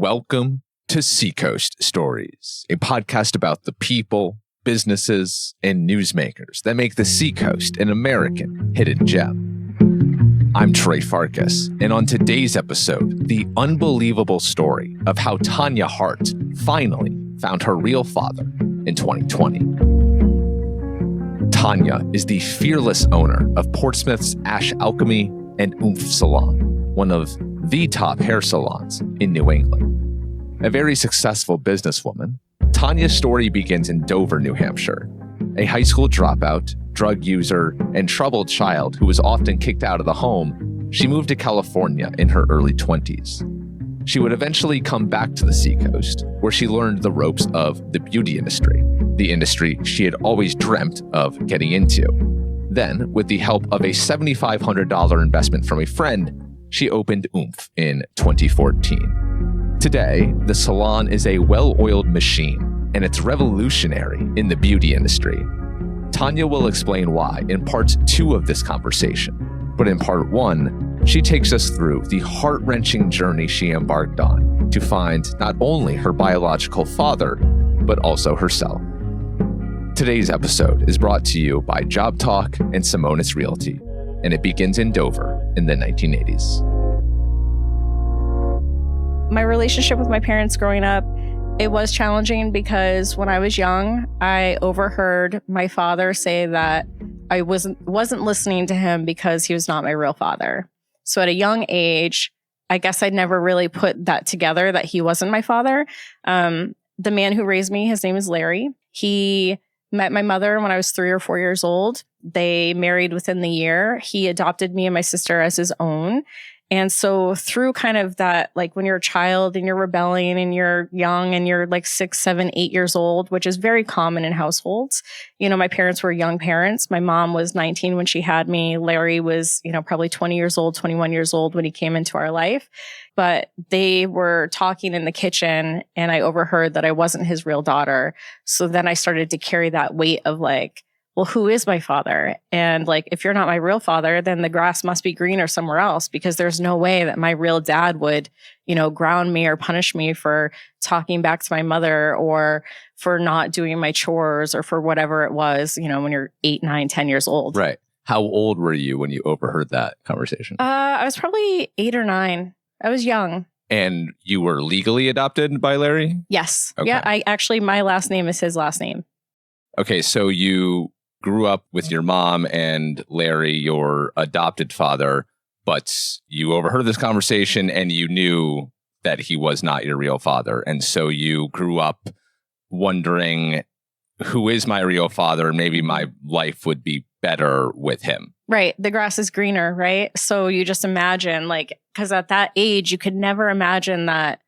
Welcome to Seacoast Stories, a podcast about the people, businesses, and newsmakers that make the Seacoast an American hidden gem. I'm Trey Farkas, and on today's episode, the unbelievable story of how Tanya Hart finally found her real father in 2020. Tanya is the fearless owner of Portsmouth's Ash Alchemy and Oomph Salon, one of the top hair salons in New England. A very successful businesswoman, Tanya's story begins in Dover, New Hampshire. A high school dropout, drug user, and troubled child who was often kicked out of the home, she moved to California in her early 20s. She would eventually come back to the Seacoast, where she learned the ropes of the beauty industry, the industry she had always dreamt of getting into. Then, with the help of a $7,500 investment from a friend, she opened Oomph in 2014. Today, the salon is a well-oiled machine, and it's revolutionary in the beauty industry. Tanya will explain why in part 2 of this conversation. But in part 1, she takes us through the heart-wrenching journey she embarked on to find not only her biological father, but also herself. Today's episode is brought to you by JOBTALK and Samonas Realty, and it begins in Dover in the 1980s. My relationship with my parents growing up, it was challenging because when I was young, I overheard my father say that I wasn't listening to him because he was not my real father. So at a young age, I guess I'd never really put that together that he wasn't my father. The man who raised me, his name is Larry. He met my mother when I was 3 or 4 years old. They married within the year. He adopted me and my sister as his own. And so through kind of that, like when you're a child and you're rebelling and you're young and you're like 6, 7, 8 years old, which is very common in households. You know, my parents were young parents. My mom was 19 when she had me. Larry was, probably 20 years old, 21 years old when he came into our life. But they were talking in the kitchen and I overheard that I wasn't his real daughter. So then I started to carry that weight of like, well, who is my father? And like, if you're not my real father, then the grass must be greener somewhere else, because there's no way that my real dad would, ground me or punish me for talking back to my mother or for not doing my chores or for whatever it was, when you're 8, 9, 10 years old. Right. How old were you when you overheard that conversation? I was probably 8 or 9. I was young. And you were legally adopted by Larry? Yes. Okay. Yeah. My last name is his last name. Okay. So you grew up with your mom and Larry, your adopted father, but you overheard this conversation and you knew that he was not your real father. And so you grew up wondering, who is my real father? And maybe my life would be better with him. Right. The grass is greener, right? So you just imagine, because at that age, you could never imagine that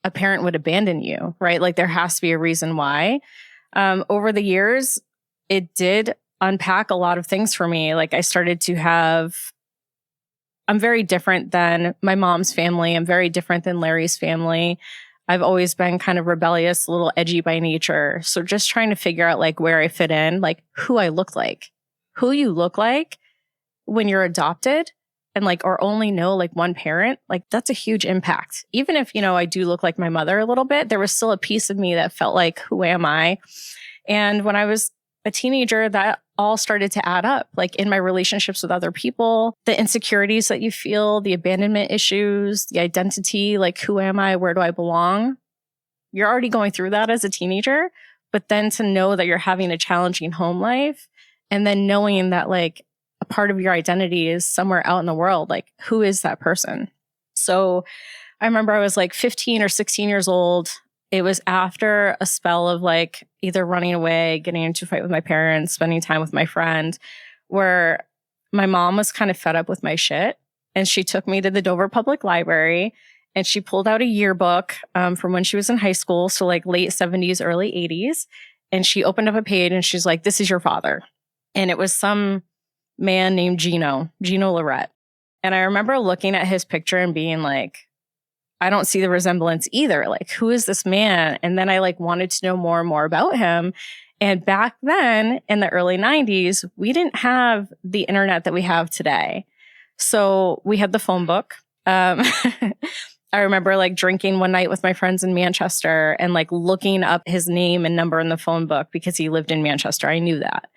a parent would abandon you, right? Like there has to be a reason why. Over the years, it did unpack a lot of things for me. Like I started to I'm very different than my mom's family. I'm very different than Larry's family. I've always been kind of rebellious, a little edgy by nature. So just trying to figure out like where I fit in, like who I look like, who you look like when you're adopted and or only know like one parent, like that's a huge impact. Even if, I do look like my mother a little bit, there was still a piece of me that felt like, who am I? And when I was a teenager, that all started to add up, like in my relationships with other people, the insecurities that you feel, the abandonment issues, the identity, like who am I? Where do I belong? You're already going through that as a teenager, but then to know that you're having a challenging home life and then knowing that like a part of your identity is somewhere out in the world, like who is that person? So I remember I was like 15 or 16 years old. It was after a spell of like either running away, getting into a fight with my parents, spending time with my friend, where my mom was kind of fed up with my shit. And she took me to the Dover Public Library and she pulled out a yearbook from when she was in high school. So like late 70s, early 80s. And she opened up a page and she's like, this is your father. And it was some man named Gino Lorette. And I remember looking at his picture and being like, I don't see the resemblance either. Like, who is this man? And then I wanted to know more and more about him. And back then in the early 90s, we didn't have the internet that we have today. So we had the phone book. I remember like drinking one night with my friends in Manchester and like looking up his name and number in the phone book because he lived in Manchester. I knew that.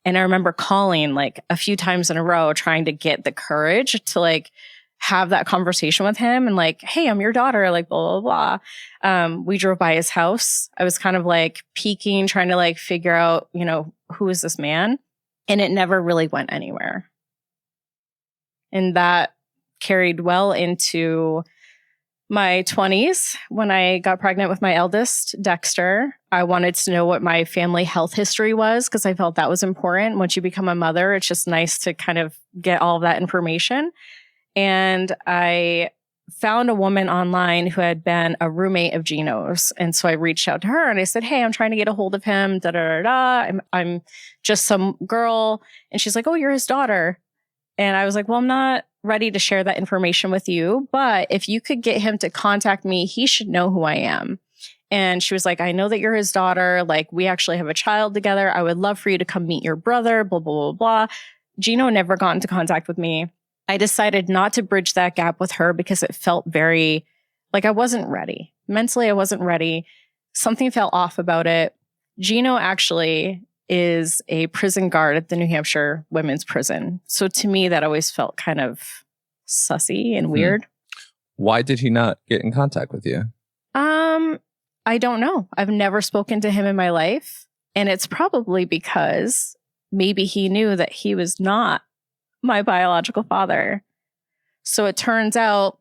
And I remember calling like a few times in a row, trying to get the courage to like have that conversation with him and like, hey, I'm your daughter, like blah, blah, blah. We drove by his house. I was kind of like peeking, trying to like figure out, who is this man? And it never really went anywhere. And that carried well into my 20s. When I got pregnant with my eldest, Dexter, I wanted to know what my family health history was because I felt that was important. Once you become a mother, it's just nice to kind of get all of that information. And I found a woman online who had been a roommate of Gino's. And so I reached out to her and I said, hey, I'm trying to get a hold of him. Da, da, da, da. I'm just some girl. And she's like, oh, you're his daughter. And I was like, well, I'm not ready to share that information with you. But if you could get him to contact me, he should know who I am. And she was like, I know that you're his daughter. Like, we actually have a child together. I would love for you to come meet your brother, blah, blah, blah, blah. Gino never got into contact with me. I decided not to bridge that gap with her because it felt very like I wasn't ready. Mentally, I wasn't ready. Something felt off about it. Gino actually is a prison guard at the New Hampshire Women's Prison. So to me, that always felt kind of sussy and weird. Why did he not get in contact with you? I don't know. I've never spoken to him in my life. And it's probably because maybe he knew that he was not my biological father. So it turns out,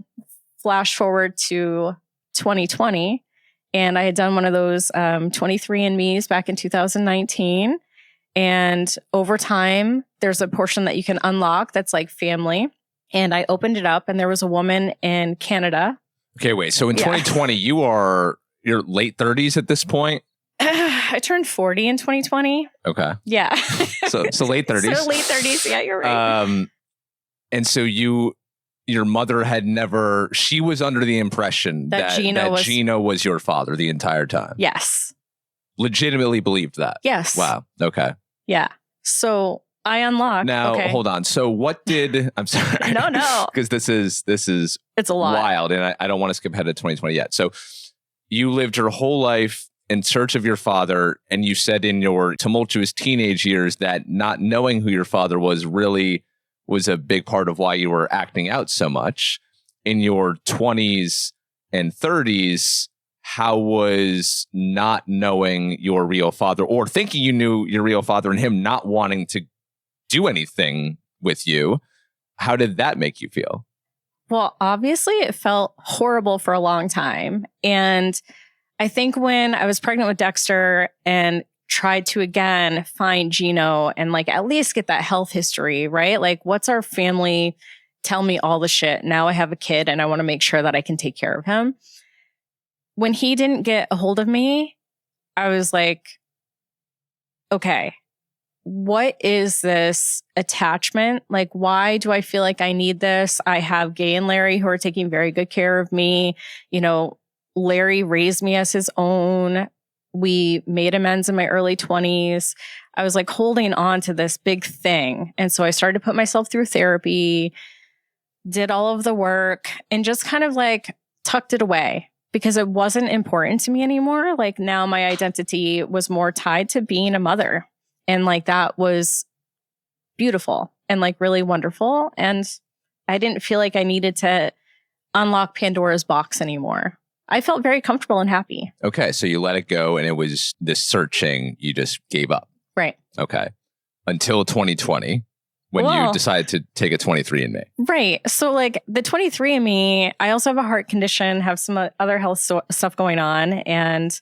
flash forward to 2020, and I had done one of those 23andMe's back in 2019. And over time, there's a portion that you can unlock that's like family. And I opened it up and there was a woman in Canada. Okay, wait. So in 2020, you're late 30s at this point? I turned 40 in 2020. Okay. Yeah. So late 30s. So late 30s. Yeah, you're right. And so your mother had never, she was under the impression that Gino was your father the entire time. Yes. Legitimately believed that. Yes. Wow. Okay. Yeah. So I unlocked. Now, hold on. So what did, I'm sorry. No. Because this is it's a lot. Wild. And I don't want to skip ahead to 2020 yet. So you lived your whole life in search of your father, and you said in your tumultuous teenage years that not knowing who your father was really was a big part of why you were acting out so much. In your 20s and 30s, how was not knowing your real father, or thinking you knew your real father and him not wanting to do anything with you, how did that make you feel? Well, obviously it felt horrible for a long time. And I think when I was pregnant with Dexter and tried to again find Gino and like at least get that health history, right? Like, what's our family? Tell me all the shit. Now I have a kid and I want to make sure that I can take care of him. When he didn't get a hold of me, I was like, okay, what is this attachment? Like, why do I feel like I need this? I have Gay and Larry who are taking very good care of me. Larry raised me as his own. We made amends in my early 20s. I was like holding on to this big thing. And so I started to put myself through therapy, did all of the work, and just kind of like tucked it away because it wasn't important to me anymore. Like, now my identity was more tied to being a mother. And like, that was beautiful and like really wonderful. And I didn't feel like I needed to unlock Pandora's box anymore. I felt very comfortable and happy. Okay. So you let it go and it was this searching, you just gave up. Right. Okay. Until 2020, when you decided to take a 23andMe. Right. So like the 23andMe, I also have a heart condition, have some other health stuff going on. And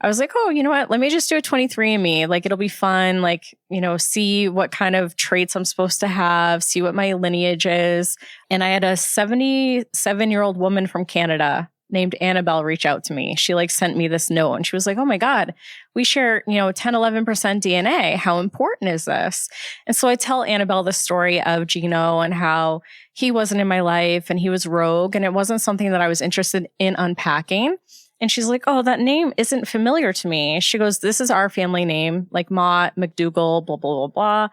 I was like, oh, you know what? Let me just do a 23andMe. Like, it'll be fun. Like, see what kind of traits I'm supposed to have, see what my lineage is. And I had a 77-year-old woman from Canada named Annabelle reach out to me. She like sent me this note and she was like, oh my God, we share, 10, 11% DNA. How important is this? And so I tell Annabelle the story of Gino and how he wasn't in my life and he was rogue and it wasn't something that I was interested in unpacking. And she's like, oh, that name isn't familiar to me. She goes, this is our family name, like Mott, McDougal, blah, blah, blah, blah.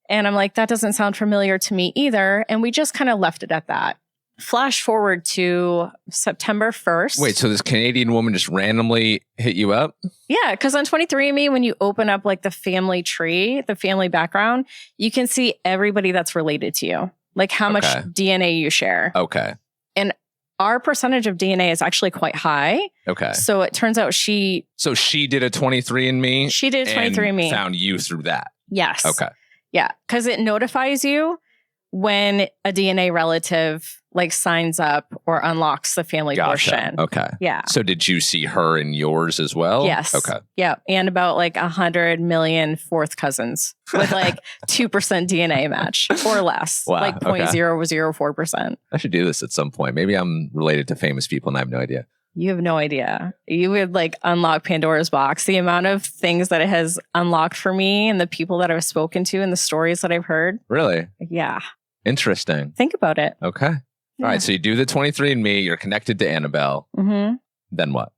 And I'm like, that doesn't sound familiar to me either. And we just kind of left it at that. Flash forward to September 1st. Wait, so this Canadian woman just randomly hit you up? Yeah, because on 23andMe, when you open up like the family tree, the family background, you can see everybody that's related to you, like how much DNA you share. Okay. And our percentage of DNA is actually quite high. Okay. So it turns out she did a 23andMe. She did a 23andMe. And found you through that. Yes. Okay. Yeah, because it notifies you when a DNA relative like signs up or unlocks the family portion. Okay. Yeah. So did you see her in yours as well? Yes. Okay. Yeah. And about like 100 million fourth cousins with like 2% DNA match or less. Wow. Like 0.004%. I should do this at some point. Maybe I'm related to famous people and I have no idea. You have no idea. You would like unlock Pandora's box. The amount of things that it has unlocked for me and the people that I've spoken to and the stories that I've heard. Really? Yeah. Interesting. Think about it. Okay. Yeah. All right. So you do the 23andMe. You're connected to Annabelle. Mm-hmm. Then what?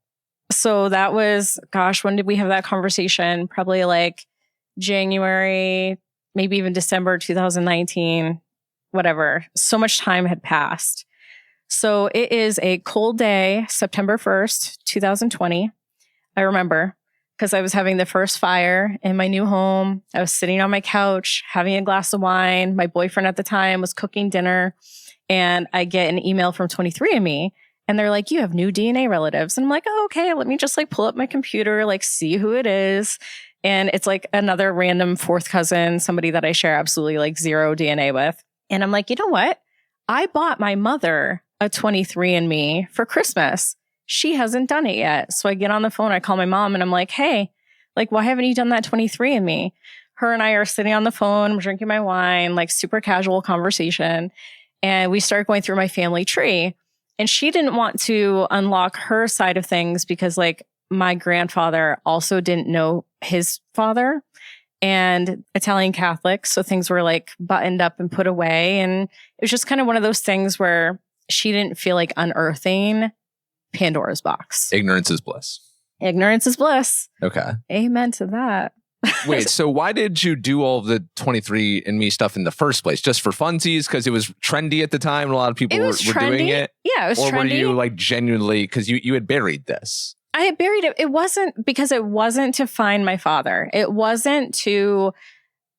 So that was, gosh, when did we have that conversation? Probably like January, maybe even December 2019, whatever. So much time had passed. So it is a cold day, September 1st, 2020. I remember because I was having the first fire in my new home. I was sitting on my couch, having a glass of wine. My boyfriend at the time was cooking dinner. And I get an email from 23andMe. And they're like, you have new DNA relatives. And I'm like, oh, okay, let me just like pull up my computer, like see who it is. And it's like another random fourth cousin, somebody that I share absolutely like zero DNA with. And I'm like, you know what? I bought my mother a 23andMe for Christmas. She hasn't done it yet. So I get on the phone, I call my mom and I'm like, hey, like, why haven't you done that 23andMe? Her and I are sitting on the phone, we're drinking my wine, like super casual conversation. And we start going through my family tree. And she didn't want to unlock her side of things because like my grandfather also didn't know his father and Italian Catholic. So things were like buttoned up and put away. And it was just kind of one of those things where she didn't feel like unearthing Pandora's box. Ignorance is bliss. Ignorance is bliss. Okay. Amen to that. Wait, so why did you do all of the 23andMe stuff in the first place? Just for funsies? Because it was trendy at the time and a lot of people were doing it? Yeah, it was trendy. Or were you like genuinely, because you had buried this? I had buried it. It wasn't because it wasn't to find my father. It wasn't to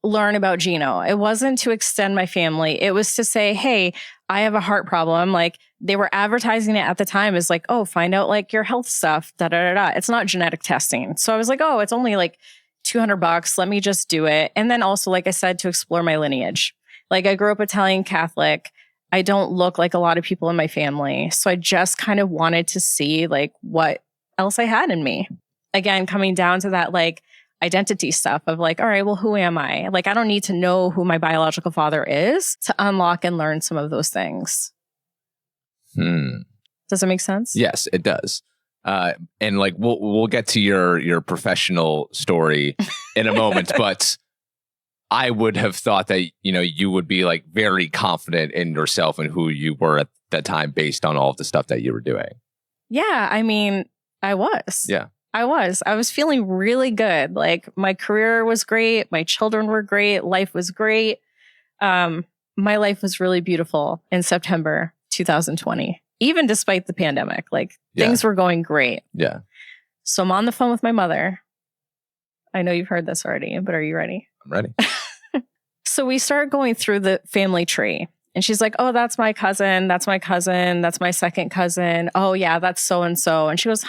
learn about Gino. It wasn't to extend my family. It was to say, hey, I have a heart problem. Like they were advertising it at the time as like, oh, find out like your health stuff. Da da da da. It's not genetic testing. So I was like, oh, it's only like $200. Let me just do it. And then also, like I said, to explore my lineage. Like I grew up Italian Catholic. I don't look like a lot of people in my family. So I just kind of wanted to see like what else I had in me. Again, coming down to that like identity stuff of like, all right, well, who am I? Like, I don't need to know who my biological father is to unlock and learn some of those things. Does it make sense? Yes, it does. And like we'll get to your professional story in a moment, but I would have thought that you would be like very confident in yourself and who you were at that time based on all of the stuff that you were doing. Yeah, I mean, I was. Yeah. I was feeling really good. Like my career was great. My children were great. Life was great. My life was really beautiful in September 2020, even despite the pandemic. Like things were going great. Yeah. So I'm on the phone with my mother. I know you've heard this already, but are you ready? I'm ready. So we start going through the family tree. And she's like, oh, that's my cousin. That's my cousin. That's my second cousin. Oh, yeah, that's so-and-so. And she goes,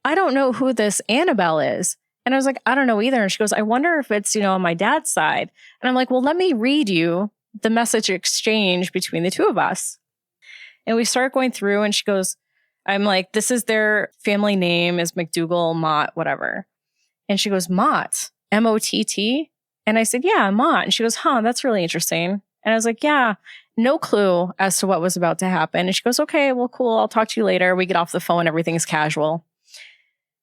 I don't know who this Annabelle is. And I was like, I don't know either. And she goes, I wonder if it's, on my dad's side. And I'm like, well, let me read you the message exchange between the two of us. And we start going through and she goes, I'm like, this is their family name is McDougal, Mott, whatever. And she goes, Mott, M-O-T-T. And I said, yeah, Mott. And she goes, that's really interesting. And I was like, yeah, no clue as to what was about to happen. And she goes, okay, well, cool. I'll talk to you later. We get off the phone. Everything's casual.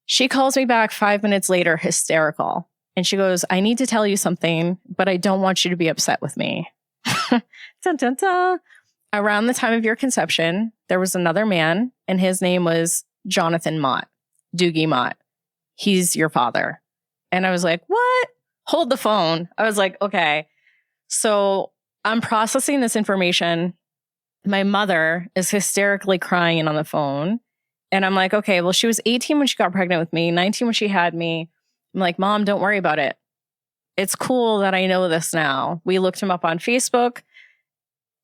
She calls me back 5 minutes later, hysterical. And she goes, I need to tell you something, but I don't want you to be upset with me. Dun, dun, dun. Around the time of your conception, there was another man, and his name was Jonathan Mott, Doogie Mott. He's your father. And I was like, what? Hold the phone. I was like, okay. So I'm processing this information. My mother is hysterically crying on the phone. And I'm like, okay, well, she was 18 when she got pregnant with me, 19 when she had me. I'm like, Mom, don't worry about it. It's cool that I know this now. We looked him up on Facebook.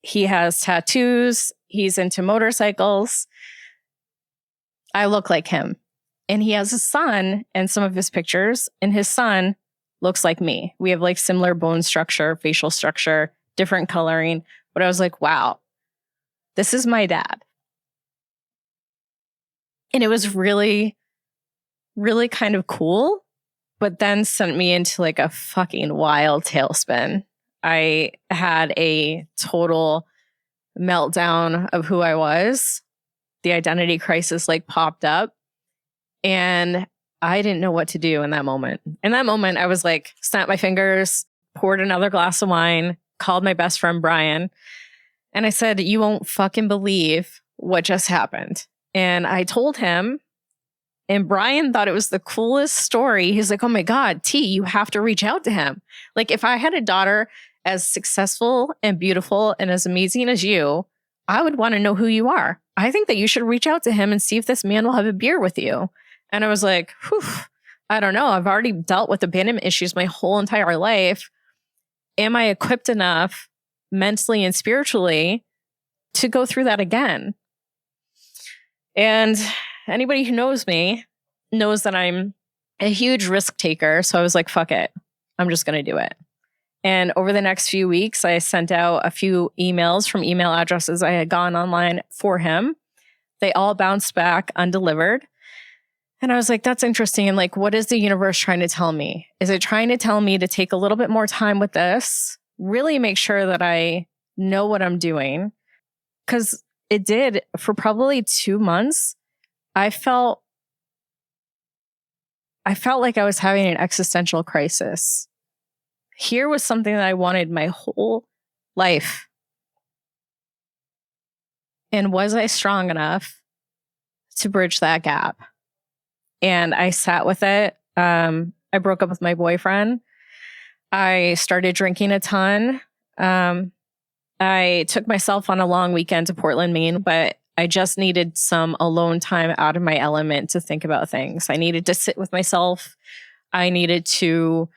He has tattoos. He's into motorcycles. I look like him. And he has a son and some of his pictures. And his son looks like me. We have like similar bone structure, facial structure, different coloring. But I was like, wow, this is my dad. And it was really, really kind of cool, but then sent me into like a fucking wild tailspin. I had a total meltdown of who I was. The identity crisis like popped up, and I didn't know what to do in that moment. In that moment, I was like, snapped my fingers, poured another glass of wine, called my best friend Brian, and I said, you won't fucking believe what just happened. And I told him, and Brian thought it was the coolest story. He's like, oh my God, T, you have to reach out to him. Like, if I had a daughter as successful and beautiful and as amazing as you, I would want to know who you are. I think that you should reach out to him and see if this man will have a beer with you. And I was like, whew, I don't know. I've already dealt with abandonment issues my whole entire life. Am I equipped enough mentally and spiritually to go through that again? And anybody who knows me knows that I'm a huge risk taker. So I was like, fuck it. I'm just going to do it. And over the next few weeks, I sent out a few emails from email addresses I had gone online for him. They all bounced back undelivered. And I was like, that's interesting. And like, what is the universe trying to tell me? Is it trying to tell me to take a little bit more time with this? Really make sure that I know what I'm doing? Because it did for probably 2 months. I felt like I was having an existential crisis. Here was something that I wanted my whole life. And was I strong enough to bridge that gap? And I sat with it. I broke up with my boyfriend. I started drinking a ton. I took myself on a long weekend to Portland, Maine, but I just needed some alone time out of my element to think about things. I needed to sit with myself. I needed to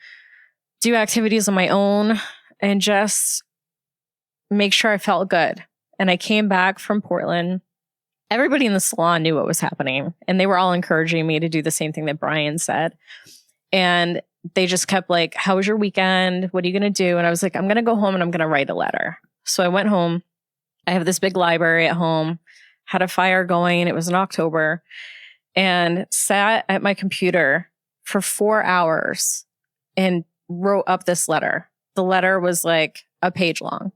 do activities on my own and just make sure I felt good. And I came back from Portland. Everybody in the salon knew what was happening, and they were all encouraging me to do the same thing that Brian said. And they just kept like, how was your weekend? What are you going to do? And I was like, I'm going to go home and I'm going to write a letter. So I went home. I have this big library at home, had a fire going. It was in October, and sat at my computer for 4 hours and wrote up this letter. The letter was like a page long.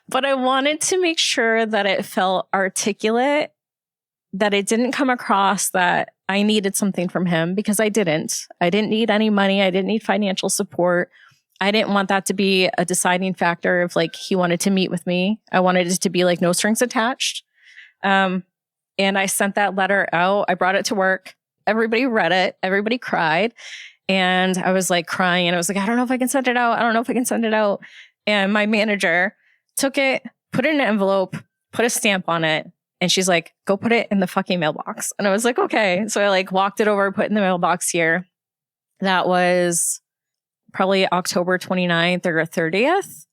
But I wanted to make sure that it felt articulate, that it didn't come across that I needed something from him, because I didn't. I didn't need any money. I didn't need financial support. I didn't want that to be a deciding factor if like he wanted to meet with me. I wanted it to be like no strings attached. And I sent that letter out. I brought it to work. Everybody read it. Everybody cried. And I was like crying. And I was like, I don't know if I can send it out. I don't know if I can send it out. And my manager took it, put it in an envelope, put a stamp on it. And she's like, go put it in the fucking mailbox. And I was like, okay. So I like walked it over, put it in the mailbox here. That was probably October 29th or 30th.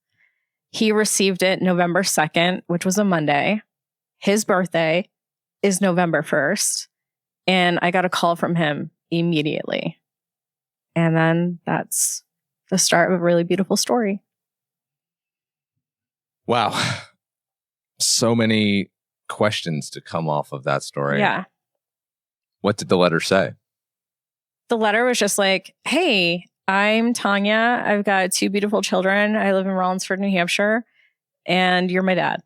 He received it November 2nd, which was a Monday. His birthday is November 1st. And I got a call from him immediately. And then that's the start of a really beautiful story. Wow. So many questions to come off of that story. Yeah. What did the letter say? The letter was just like, hey, I'm Tanya. I've got 2 beautiful children. I live in Rollinsford, New Hampshire, and you're my dad.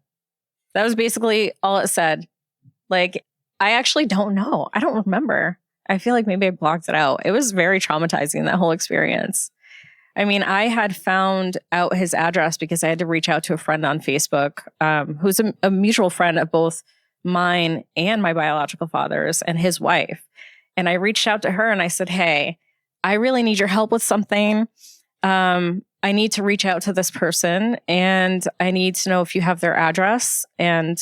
That was basically all it said. Like, I actually don't know. I don't remember. I feel like maybe I blocked it out. It was very traumatizing, that whole experience. I mean, I had found out his address because I had to reach out to a friend on Facebook, who's a mutual friend of both mine and my biological father's and his wife. And I reached out to her and I said, hey, I really need your help with something. I'm I need to reach out to this person and I need to know if you have their address and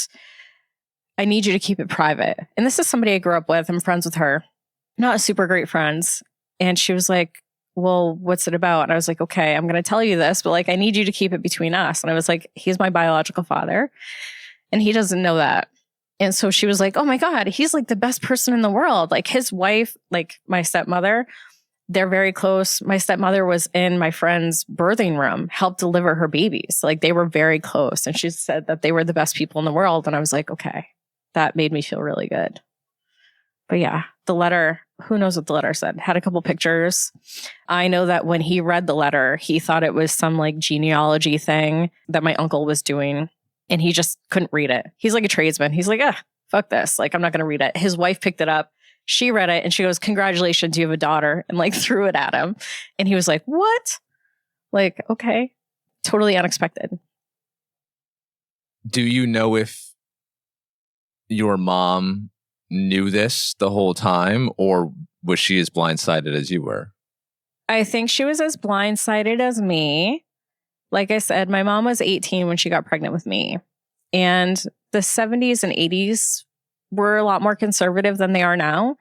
I need you to keep it private. And this is somebody I grew up with. I'm friends with her, not super great friends. And she was like, well, what's it about? And I was like, okay, I'm going to tell you this, but like, I need you to keep it between us. And I was like, he's my biological father and he doesn't know that. And so she was like, oh my God, he's like the best person in the world. Like his wife, like my stepmother, they're very close. My stepmother was in my friend's birthing room, helped deliver her babies. Like they were very close. And she said that they were the best people in the world. And I was like, okay, that made me feel really good. But yeah, the letter, who knows what the letter said? Had a couple pictures. I know that when he read the letter, he thought it was some like genealogy thing that my uncle was doing. And he just couldn't read it. He's like a tradesman. He's like, fuck this. Like, I'm not going to read it. His wife picked it up. She read it and she goes, congratulations, you have a daughter. And like threw it at him. And he was like, what? Like, okay. Totally unexpected. Do you know if your mom knew this the whole time or was she as blindsided as you were? I think she was as blindsided as me. Like I said, my mom was 18 when she got pregnant with me. And the 70s and 80s were a lot more conservative than they are now,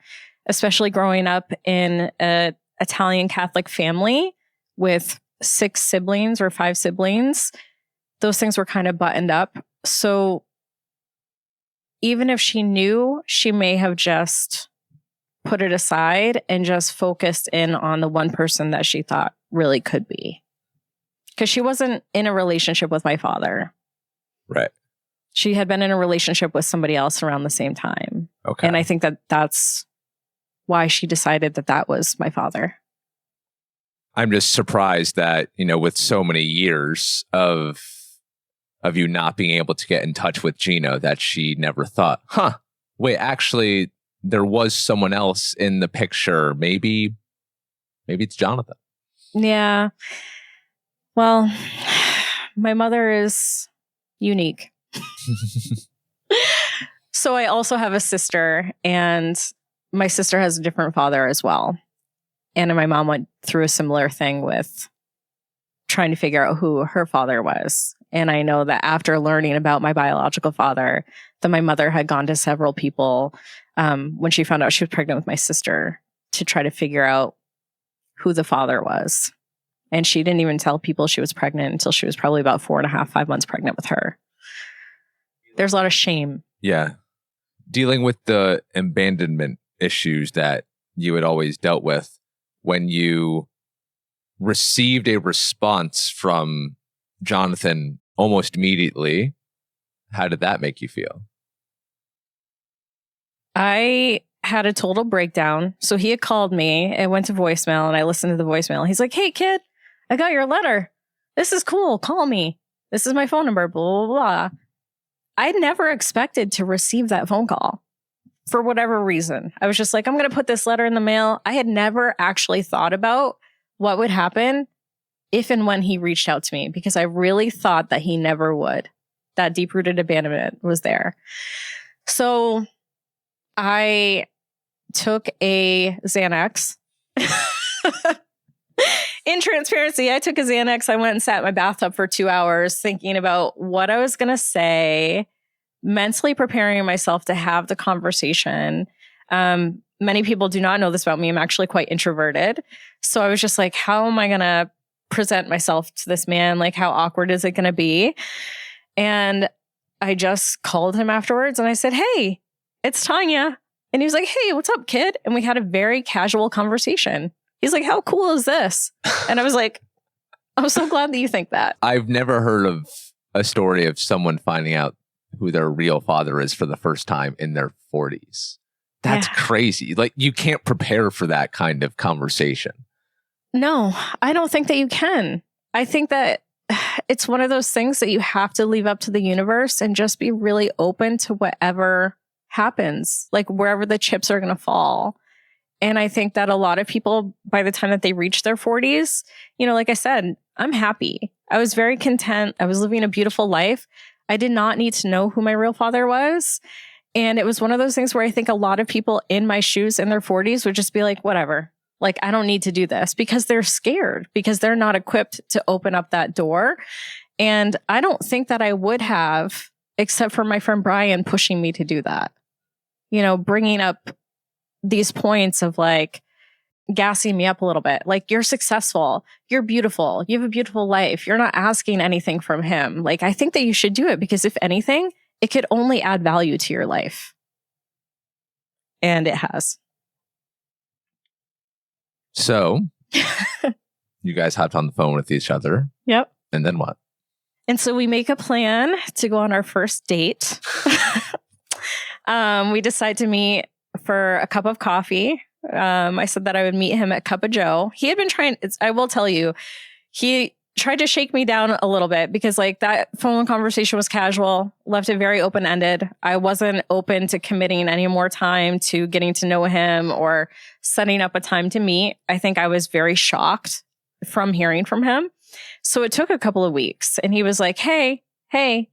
especially growing up in an Italian Catholic family with 6 siblings or 5 siblings. Those things were kind of buttoned up. So even if she knew, she may have just put it aside and just focused in on the one person that she thought really could be. Because she wasn't in a relationship with my father. Right. She had been in a relationship with somebody else around the same time. Okay. And I think that that's why she decided that that was my father. I'm just surprised that, you know, with so many years of you not being able to get in touch with Gino, that she never thought, wait, actually, there was someone else in the picture. Maybe it's Jonathan. Yeah. Well, my mother is unique. So I also have a sister, and my sister has a different father as well. And my mom went through a similar thing with trying to figure out who her father was. And I know that after learning about my biological father, that my mother had gone to several people when she found out she was pregnant with my sister to try to figure out who the father was. And she didn't even tell people she was pregnant until she was probably about 4.5, 5 months pregnant with her. There's a lot of shame. Yeah. Dealing with the abandonment issues that you had always dealt with, when you received a response from Jonathan almost immediately, how did that make you feel? I had a total breakdown. So he had called me and went to voicemail, and I listened to the voicemail. He's like, hey, kid, I got your letter. This is cool. Call me. This is my phone number, blah, blah, blah. I never expected to receive that phone call for whatever reason. I was just like, I'm going to put this letter in the mail. I had never actually thought about what would happen if and when he reached out to me, because I really thought that he never would. That deep-rooted abandonment was there. So I took a Xanax. In transparency, I took a Xanax. I went and sat in my bathtub for 2 hours thinking about what I was going to say, mentally preparing myself to have the conversation. Many people do not know this about me. I'm actually quite introverted. So I was just like, how am I going to present myself to this man? Like, how awkward is it going to be? And I just called him afterwards and I said, hey, it's Tanya. And he was like, hey, what's up, kid? And we had a very casual conversation. He's like, how cool is this? And I was like, I'm so glad that you think that. I've never heard of a story of someone finding out who their real father is for the first time in their 40s. That's crazy. Like, you can't prepare for that kind of conversation. No, I don't think that you can. I think that it's one of those things that you have to leave up to the universe and just be really open to whatever happens, like wherever the chips are going to fall. And I think that a lot of people, by the time that they reach their 40s, you know, like I said, I'm happy. I was very content. I was living a beautiful life. I did not need to know who my real father was. And it was one of those things where I think a lot of people in my shoes in their 40s would just be like, whatever. Like, I don't need to do this, because they're scared, because they're not equipped to open up that door. And I don't think that I would have, except for my friend Brian pushing me to do that. You know, bringing up these points of like gassing me up a little bit. Like, you're successful, you're beautiful, you have a beautiful life. You're not asking anything from him. Like, I think that you should do it, because if anything, it could only add value to your life. And it has. So you guys hopped on the phone with each other. Yep. And then what? And so we make a plan to go on our first date. We decide to meet for a cup of coffee. I said that I would meet him at Cup of Joe. He had been trying, I will tell you, he tried to shake me down a little bit, because like that phone conversation was casual, left it very open-ended. I wasn't open to committing any more time to getting to know him or setting up a time to meet. I think I was very shocked from hearing from him. So it took a couple of weeks, and he was like, hey,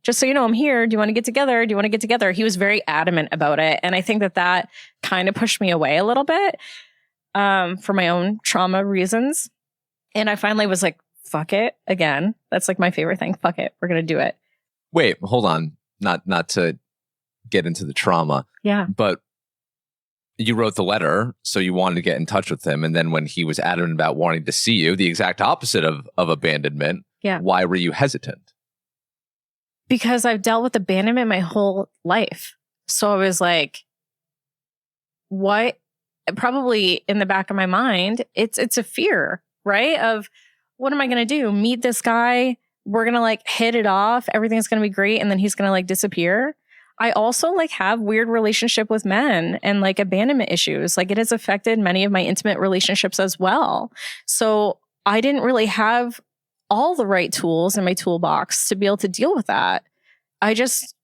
just so you know, I'm here. Do you want to get together? Do you want to get together? He was very adamant about it. And I think that that kind of pushed me away a little bit for my own trauma reasons. And I finally was like, fuck it again. That's like my favorite thing. Fuck it. We're going to do it. Wait, hold on. Not to get into the trauma. Yeah. But you wrote the letter, so you wanted to get in touch with him. And then when he was adamant about wanting to see you, the exact opposite of abandonment. Yeah. Why were you hesitant? Because I've dealt with abandonment my whole life. So I was like, what? Probably in the back of my mind, it's a fear, right? Of, what am I going to do? Meet this guy. We're going to like hit it off. Everything's going to be great. And then he's going to like disappear. I also like have weird relationship with men and like abandonment issues. Like, it has affected many of my intimate relationships as well. So I didn't really have all the right tools in my toolbox to be able to deal with that. I just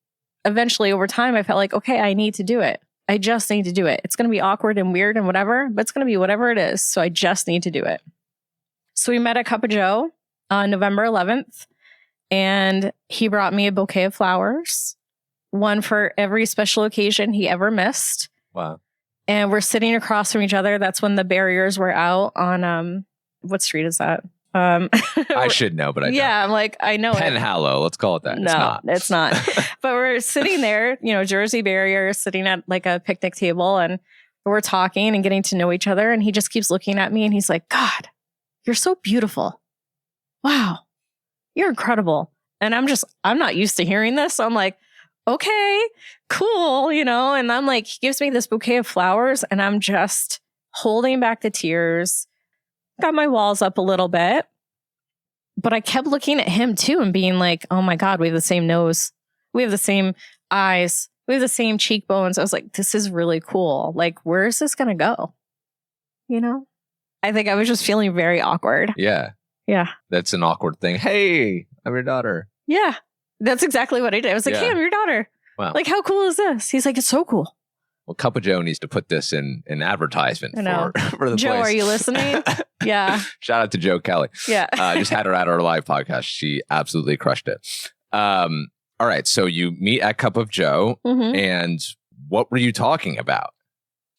eventually over time, I felt like, okay, I need to do it. I just need to do it. It's going to be awkward and weird and whatever, but it's going to be whatever it is. So I just need to do it. So we met at Cup of Joe on November 11th, and he brought me a bouquet of flowers, one for every special occasion he ever missed. Wow. And we're sitting across from each other. That's when the barriers were out on, what street is that? I should know, but I don't. I'm like, I know Penn Hallow, let's call it that. No, it's not. But we're sitting there, you know, Jersey barrier, sitting at like a picnic table, and we're talking and getting to know each other. And he just keeps looking at me, and he's like, God, you're so beautiful. Wow, you're incredible. And I'm not used to hearing this. So I'm like, okay, cool, you know. And I'm like, he gives me this bouquet of flowers, and I'm just holding back the tears. Got my walls up a little bit, but I kept looking at him too and being like, oh my God, we have the same nose. We have the same eyes. We have the same cheekbones. I was like, this is really cool. Like, where is this going to go? You know, I think I was just feeling very awkward. Yeah. Yeah. That's an awkward thing. Hey, I'm your daughter. Yeah. That's exactly what I did. I was like, hey, I'm your daughter. Wow. Like, how cool is this? He's like, it's so cool. Well, Cup of Joe needs to put this in advertisement for the Joe, place. are you listening? Yeah. Shout out to Joe Kelly. Yeah. Just had her at our live podcast. She absolutely crushed it. All right. So you meet at Cup of Joe, and what were you talking about?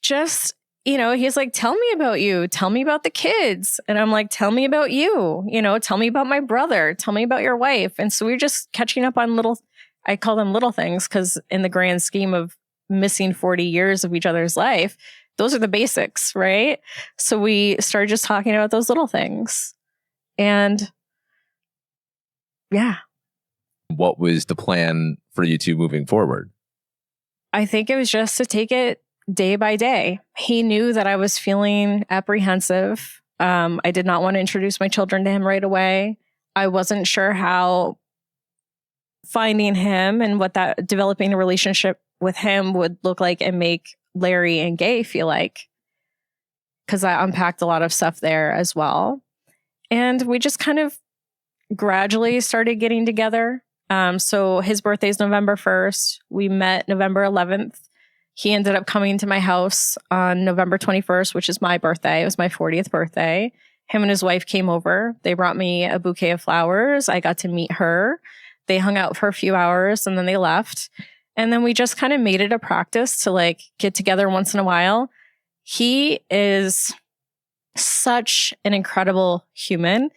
Just, you know, he's like, tell me about you. Tell me about the kids. And I'm like, tell me about you. You know, tell me about my brother. Tell me about your wife. And so we're just catching up on I call them little things, because in the grand scheme of missing 40 years of each other's life, those are the basics, right? So we started just talking about those little things. And yeah. What was the plan for you two moving forward? I think it was just to take it day by day. He knew that I was feeling apprehensive. I did not want to introduce my children to him right away. I wasn't sure how finding him and what that developing a relationship with him would look like and make Larry and Gay feel like, because I unpacked a lot of stuff there as well. And we just kind of gradually started getting together. So his birthday is November 1st. We met November 11th. He ended up coming to my house on November 21st, which is my birthday. It was my 40th birthday. Him and his wife came over. They brought me a bouquet of flowers. I got to meet her. They hung out for a few hours and then they left. And then we just kind of made it a practice to like get together once in a while. He is such an incredible human.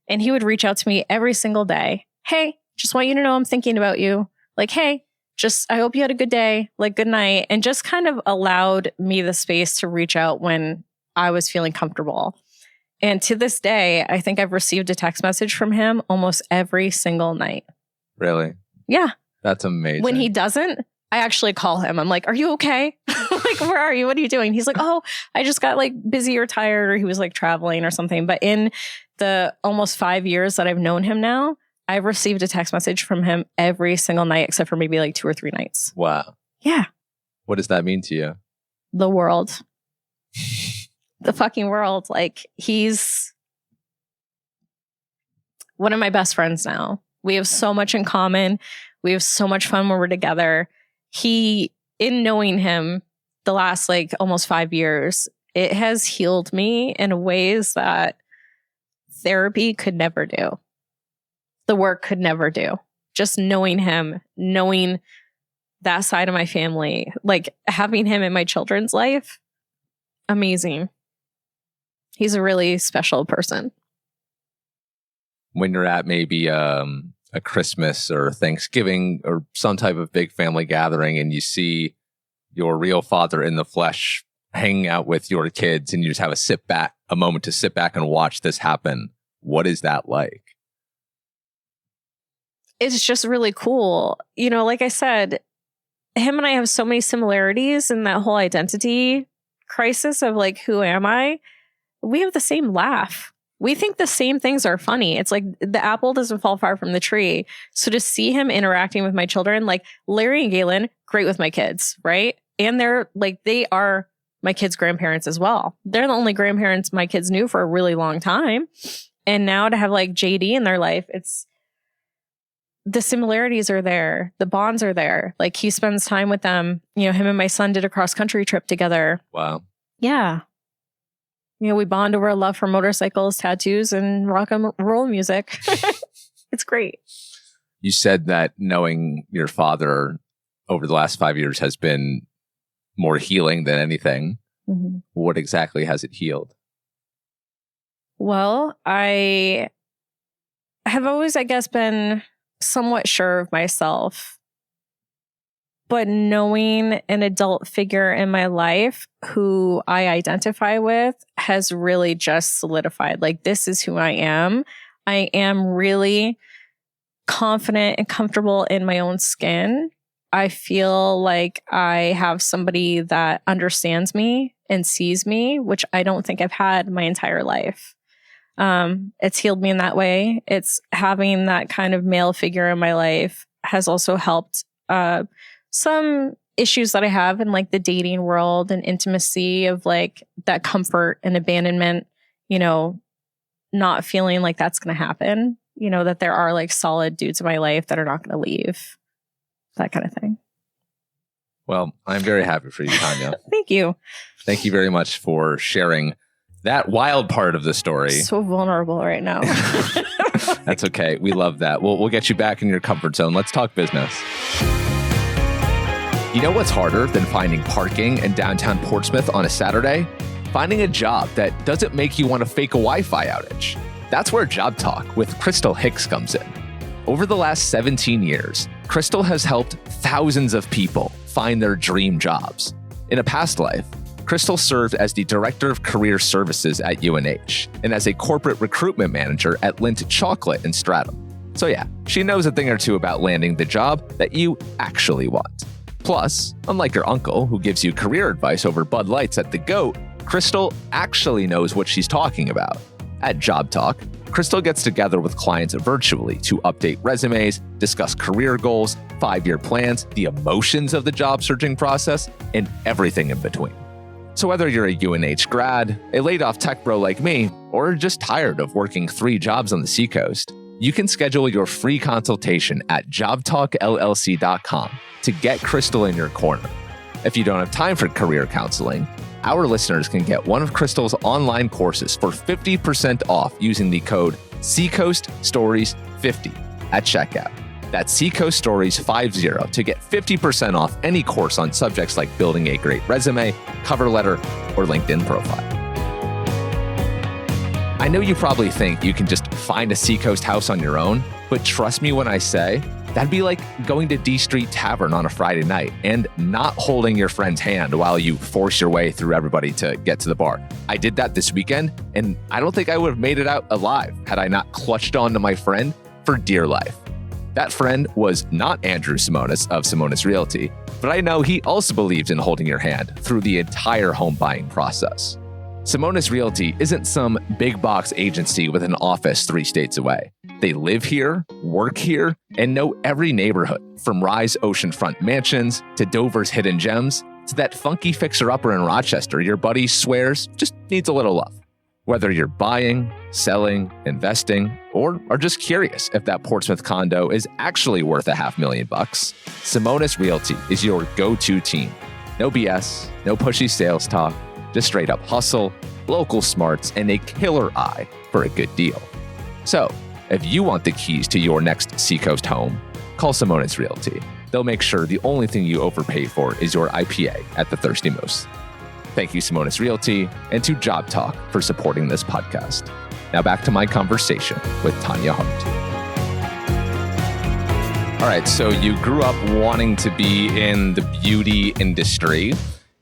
And he would reach out to me every single day. Hey, just want you to know I'm thinking about you. Like, hey, I hope you had a good day. Like, good night. And just kind of allowed me the space to reach out when I was feeling comfortable. And to this day, I think I've received a text message from him almost every single night. Really? Yeah. That's amazing. When he doesn't, I actually call him. I'm like, are you okay? Like, where are you? What are you doing? He's like, oh, I just got like busy or tired, or he was like traveling or something. But in the almost 5 years that I've known him now, I've received a text message from him every single night, except for maybe like 2 or 3 nights. Wow. Yeah. What does that mean to you? The world. The fucking world. Like, he's one of my best friends now. We have so much in common. We have so much fun when we're together. In knowing him the last like almost 5 years, it has healed me in ways that therapy could never do. The work could never do. Just knowing him, knowing that side of my family, like having him in my children's life, amazing. He's a really special person. When you're at maybe a Christmas or Thanksgiving or some type of big family gathering and you see your real father in the flesh hanging out with your kids and you just have a moment to sit back and watch this happen, what is that like? It's just really cool. You know, like I said, him and I have so many similarities in that whole identity crisis of like, who am I? We have the same laugh. We think the same things are funny. It's like the apple doesn't fall far from the tree. So to see him interacting with my children, like Larry and Galen, great with my kids, right? And they are my kids' grandparents as well. They're the only grandparents my kids knew for a really long time. And now to have like JD in their life, the similarities are there. The bonds are there. Like, he spends time with them. You know, him and my son did a cross-country trip together. Wow. Yeah. You know, we bond over a love for motorcycles, tattoos, and rock and roll music. It's great. You said that knowing your father over the last 5 years has been more healing than anything. Mm-hmm. What exactly has it healed? Well, I have always, I guess, been somewhat sure of myself. But knowing an adult figure in my life who I identify with has really just solidified, like, this is who I am. I am really confident and comfortable in my own skin. I feel like I have somebody that understands me and sees me, which I don't think I've had my entire life. It's healed me in that way. It's having that kind of male figure in my life has also helped some issues that I have in like the dating world and intimacy of like that comfort and abandonment, you know, not feeling like that's going to happen, you know, that there are like solid dudes in my life that are not going to leave, that kind of thing. Well, I'm very happy for you, Tanya. Thank you. Thank you very much for sharing that wild part of the story. So vulnerable right now. That's okay. We love that. We'll get you back in your comfort zone. Let's talk business. You know what's harder than finding parking in downtown Portsmouth on a Saturday? Finding a job that doesn't make you want to fake a Wi-Fi outage. That's where JOBTALK with Crystal Hicks comes in. Over the last 17 years, Crystal has helped thousands of people find their dream jobs. In a past life, Crystal served as the Director of Career Services at UNH and as a corporate recruitment manager at Lindt Chocolate in Stratham. So yeah, she knows a thing or two about landing the job that you actually want. Plus, unlike your uncle who gives you career advice over Bud Lights at the GOAT, Crystal actually knows what she's talking about. At JOBTALK, Crystal gets together with clients virtually to update resumes, discuss career goals, 5-year plans, the emotions of the job searching process, and everything in between. So whether you're a UNH grad, a laid-off tech bro like me, or just tired of working 3 jobs on the seacoast, you can schedule your free consultation at jobtalkllc.com to get Crystal in your corner. If you don't have time for career counseling, our listeners can get one of Crystal's online courses for 50% off using the code SeacoastStories50 at checkout. That's SeacoastStories50 to get 50% off any course on subjects like building a great resume, cover letter, or LinkedIn profile. I know you probably think you can just find a seacoast house on your own, but trust me when I say, that'd be like going to D Street Tavern on a Friday night and not holding your friend's hand while you force your way through everybody to get to the bar. I did that this weekend, and I don't think I would have made it out alive had I not clutched on to my friend for dear life. That friend was not Andrew Samonas of Samonas Realty, but I know he also believed in holding your hand through the entire home buying process. Samonas Realty isn't some big box agency with an office 3 states away. They live here, work here, and know every neighborhood, from Rye's oceanfront mansions to Dover's hidden gems to that funky fixer-upper in Rochester your buddy swears just needs a little love. Whether you're buying, selling, investing, or are just curious if that Portsmouth condo is actually worth $500,000, Samonas Realty is your go-to team. No BS, no pushy sales talk, just straight up hustle, local smarts, and a killer eye for a good deal. So, if you want the keys to your next seacoast home, call Samonas Realty. They'll make sure the only thing you overpay for is your IPA at the Thirsty Moose. Thank you, Samonas Realty, and to JOBTALK for supporting this podcast. Now back to my conversation with Tanya Hart. All right, so you grew up wanting to be in the beauty industry,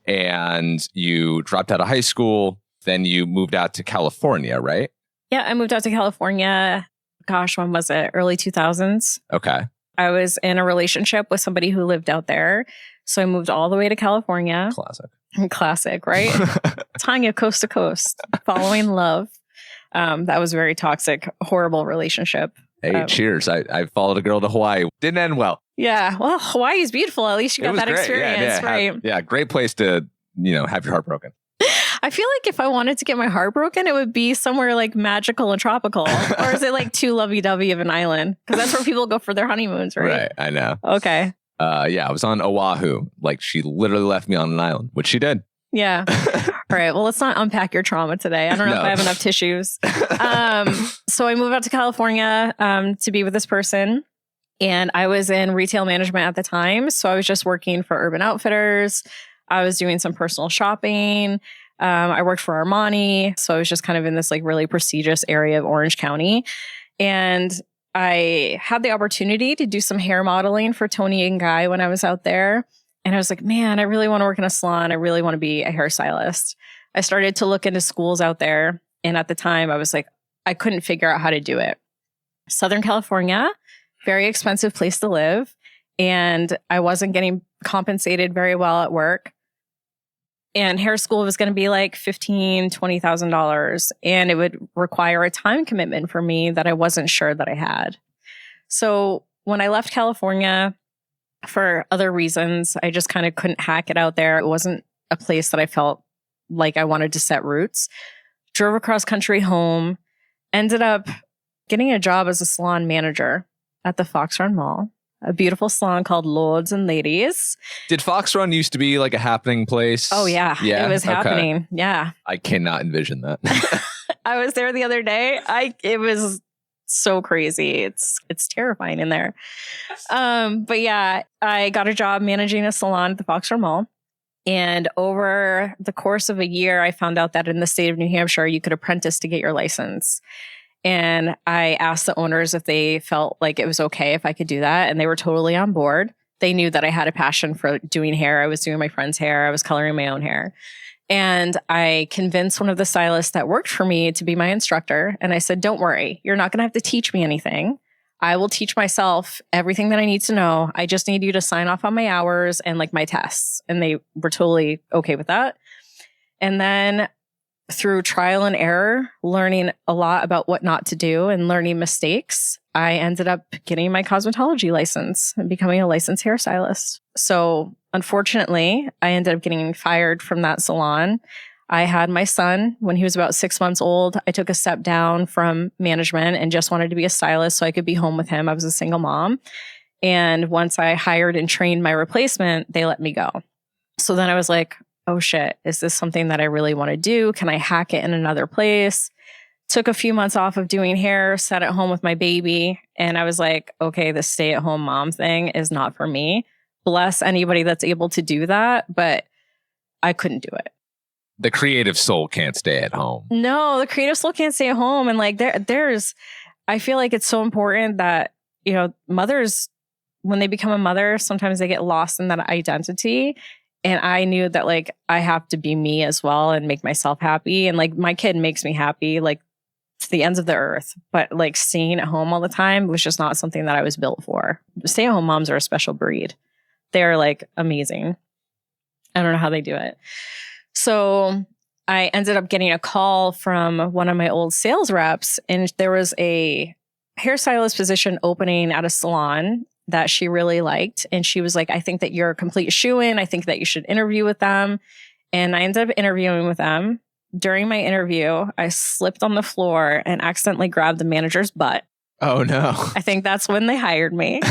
and you dropped out of high school. Then you moved out to California, right? Yeah, I moved out to California. Gosh, when was it? Early 2000s. Okay. I was in a relationship with somebody who lived out there. So I moved all the way to California. Classic, right? Tanya, coast to coast, following love. That was a very toxic, horrible relationship. Hey, cheers. I followed a girl to Hawaii. Didn't end well. Yeah. Well, Hawaii is beautiful. At least you got that great. experience, right? Great place to, have your heart broken. I feel like if I wanted to get my heart broken, it would be somewhere like magical and tropical. Or is it like too lovey-dovey of an island? Because that's where people go for their honeymoons, right? Right, I know. Okay. I was on Oahu. Like, she literally left me on an island, which she did. Yeah. All right. Well, let's not unpack your trauma today. I don't know if I have enough tissues. So I moved out to California to be with this person. And I was in retail management at the time. So I was just working for Urban Outfitters. I was doing some personal shopping. I worked for Armani. So I was just kind of in this like really prestigious area of Orange County. And I had the opportunity to do some hair modeling for Tony and Guy when I was out there. And I was like, man, I really want to work in a salon. I really want to be a hairstylist. I started to look into schools out there. And at the time I was like, I couldn't figure out how to do it. Southern California, very expensive place to live. And I wasn't getting compensated very well at work. And hair school was going to be like $15,000, $20,000. And it would require a time commitment for me that I wasn't sure that I had. So when I left California for other reasons, I just kind of couldn't hack it out there. It wasn't a place that I felt like I wanted to set roots. Drove across country home, ended up getting a job as a salon manager at the Fox Run Mall. A beautiful salon called Lords and Ladies. Did Fox Run used to be like a happening place? Oh, yeah. Yeah, it was happening. Yeah. I cannot envision that. I was there the other day. It was so crazy. It's terrifying in there. But yeah, I got a job managing a salon at the Fox Run Mall. And over the course of a year, I found out that in the state of New Hampshire, you could apprentice to get your license. And I asked the owners if they felt like it was okay if I could do that. And they were totally on board. They knew that I had a passion for doing hair. I was doing my friend's hair. I was coloring my own hair. And I convinced one of the stylists that worked for me to be my instructor. And I said, don't worry, you're not going to have to teach me anything. I will teach myself everything that I need to know. I just need you to sign off on my hours and like my tests. And they were totally okay with that. And then through trial and error, learning a lot about what not to do and learning mistakes, I ended up getting my cosmetology license and becoming a licensed hairstylist. So unfortunately, I ended up getting fired from that salon. I had my son when he was about 6 months old. I took a step down from management and just wanted to be a stylist so I could be home with him. I was a single mom. And once I hired and trained my replacement, they let me go. So then I was like, oh shit, is this something that I really want to do? Can I hack it in another place? Took a few months off of doing hair, sat at home with my baby. And I was like, okay, the stay-at-home mom thing is not for me. Bless anybody that's able to do that, but I couldn't do it. The creative soul can't stay at home. No, the creative soul can't stay at home. And like I feel like it's so important that, mothers, when they become a mother, sometimes they get lost in that identity. And I knew that like I have to be me as well and make myself happy. And like my kid makes me happy, like to the ends of the earth. But like staying at home all the time was just not something that I was built for. Stay-at-home moms are a special breed. They're like amazing. I don't know how they do it. So I ended up getting a call from one of my old sales reps, and there was a hairstylist position opening at a salon that she really liked. And she was like, I think that you're a complete shoo-in. I think that you should interview with them. And I ended up interviewing with them. During my interview, I slipped on the floor and accidentally grabbed the manager's butt. Oh, no. I think that's when they hired me.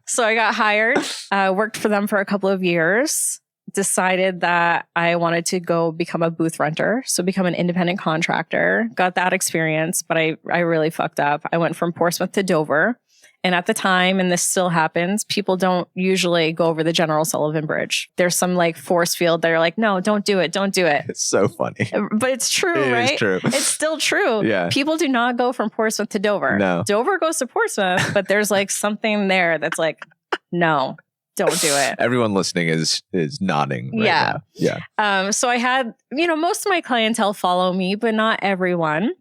So I got hired, worked for them for a couple of years, decided that I wanted to go become a booth renter. So become an independent contractor, got that experience, but I really fucked up. I went from Portsmouth to Dover. And at the time, and this still happens, people don't usually go over the General Sullivan Bridge. There's some like force field that are like, no, don't do it. Don't do it. It's so funny. But it's true, right? It's true. It's still true. Yeah. People do not go from Portsmouth to Dover. No. Dover goes to Portsmouth, but there's like something there that's like, no, don't do it. Everyone listening is nodding right Yeah. now. Yeah. So I had, most of my clientele follow me, but not everyone.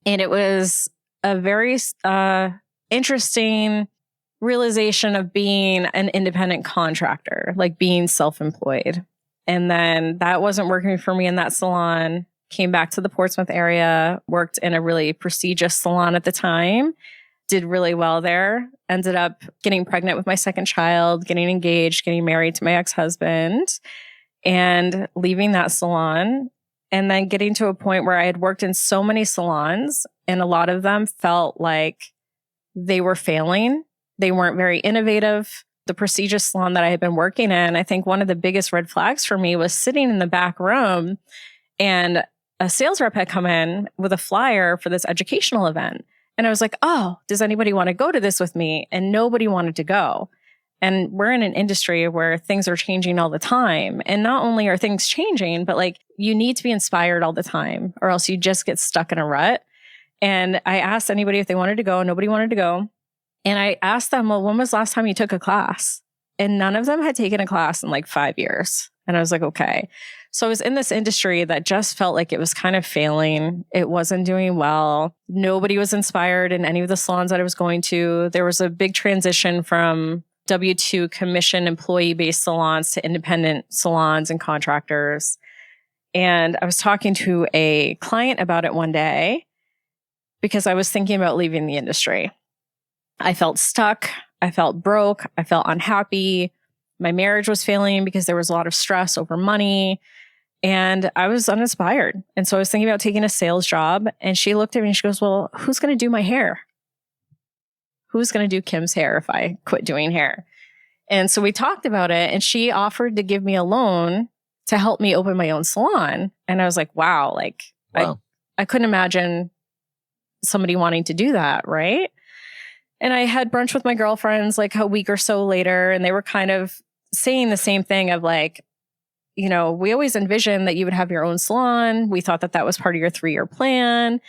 And it was a very interesting realization of being an independent contractor, like being self-employed. And then that wasn't working for me in that salon. Came back to the Portsmouth area, worked in a really prestigious salon at the time, did really well there. Ended up getting pregnant with my second child, getting engaged, getting married to my ex-husband, and leaving that salon. And then getting to a point where I had worked in so many salons, and a lot of them felt like they were failing. They weren't very innovative. The prestigious salon that I had been working in, I think one of the biggest red flags for me was sitting in the back room, and a sales rep had come in with a flyer for this educational event. And I was like, oh, does anybody want to go to this with me? And nobody wanted to go. And we're in an industry where things are changing all the time. And not only are things changing, but like you need to be inspired all the time, or else you just get stuck in a rut. And I asked anybody if they wanted to go. Nobody wanted to go. And I asked them, well, when was the last time you took a class? And none of them had taken a class in like 5 years. And I was like, okay. So I was in this industry that just felt like it was kind of failing. It wasn't doing well. Nobody was inspired in any of the salons that I was going to. There was a big transition from W-2 commission employee-based salons to independent salons and contractors. And I was talking to a client about it one day because I was thinking about leaving the industry. I felt stuck. I felt broke. I felt unhappy. My marriage was failing because there was a lot of stress over money. And I was uninspired. And so I was thinking about taking a sales job. And she looked at me and she goes, well, who's going to do my hair? Who's going to do Kim's hair if I quit doing hair? And so we talked about it. And she offered to give me a loan to help me open my own salon. And I was like, wow, I couldn't imagine somebody wanting to do that, right? And I had brunch with my girlfriends like a week or so later, and they were kind of saying the same thing of like, we always envisioned that you would have your own salon. We thought that that was part of your 3-year plan.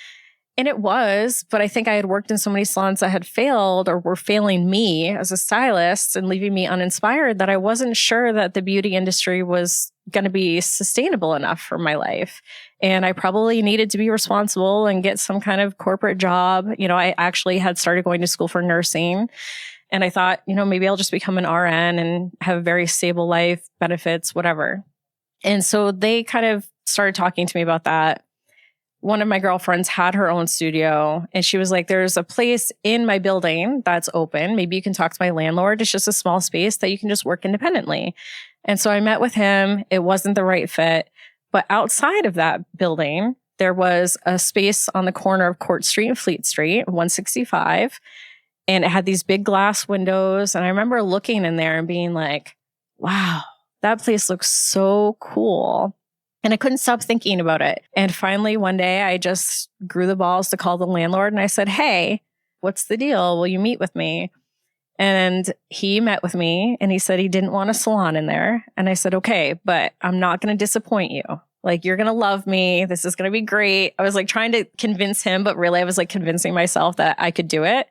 And it was, but I think I had worked in so many salons that had failed or were failing me as a stylist and leaving me uninspired that I wasn't sure that the beauty industry was going to be sustainable enough for my life. And I probably needed to be responsible and get some kind of corporate job. I actually had started going to school for nursing. And I thought, maybe I'll just become an RN and have a very stable life, benefits, whatever. And so they kind of started talking to me about that. One of my girlfriends had her own studio, and she was like, there's a place in my building that's open. Maybe you can talk to my landlord. It's just a small space that you can just work independently. And so I met with him. It wasn't the right fit. But outside of that building, there was a space on the corner of Court Street and Fleet Street, 165. And it had these big glass windows. And I remember looking in there and being like, wow, that place looks so cool. And I couldn't stop thinking about it. And finally, one day, I just grew the balls to call the landlord. And I said, hey, what's the deal? Will you meet with me? And he met with me and he said he didn't want a salon in there. And I said, okay, but I'm not going to disappoint you. Like, you're going to love me. This is going to be great. I was like trying to convince him, but really I was like convincing myself that I could do it.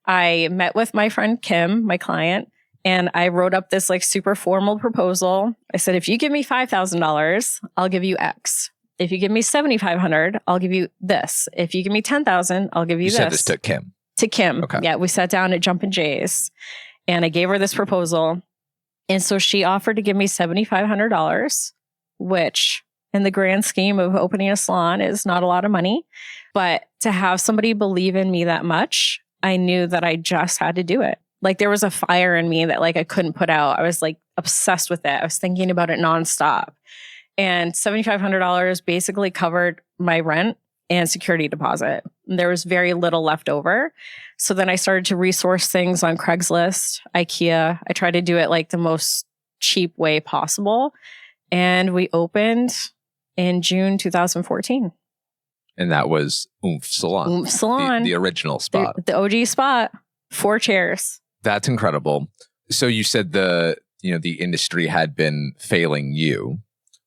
I met with my friend Kim, my client, and I wrote up this like super formal proposal. I said, if you give me $5,000, I'll give you X. If you give me $7,500, I'll give you this. If you give me $10,000, I'll give you this. You said this to Kim. To Kim. Okay. Yeah, we sat down at Jumpin' Jay's and I gave her this proposal. And so she offered to give me $7,500, which in the grand scheme of opening a salon is not a lot of money. But to have somebody believe in me that much, I knew that I just had to do it. Like, there was a fire in me that like I couldn't put out. I was like obsessed with it. I was thinking about it nonstop. And $7,500 basically covered my rent and security deposit. There was very little left over. So then I started to resource things on Craigslist, IKEA. I tried to do it like the most cheap way possible. And we opened in June 2014. And that was Oomph Salon. Oomph Salon. The original spot. The OG spot. 4 chairs. That's incredible. So you said the industry had been failing you.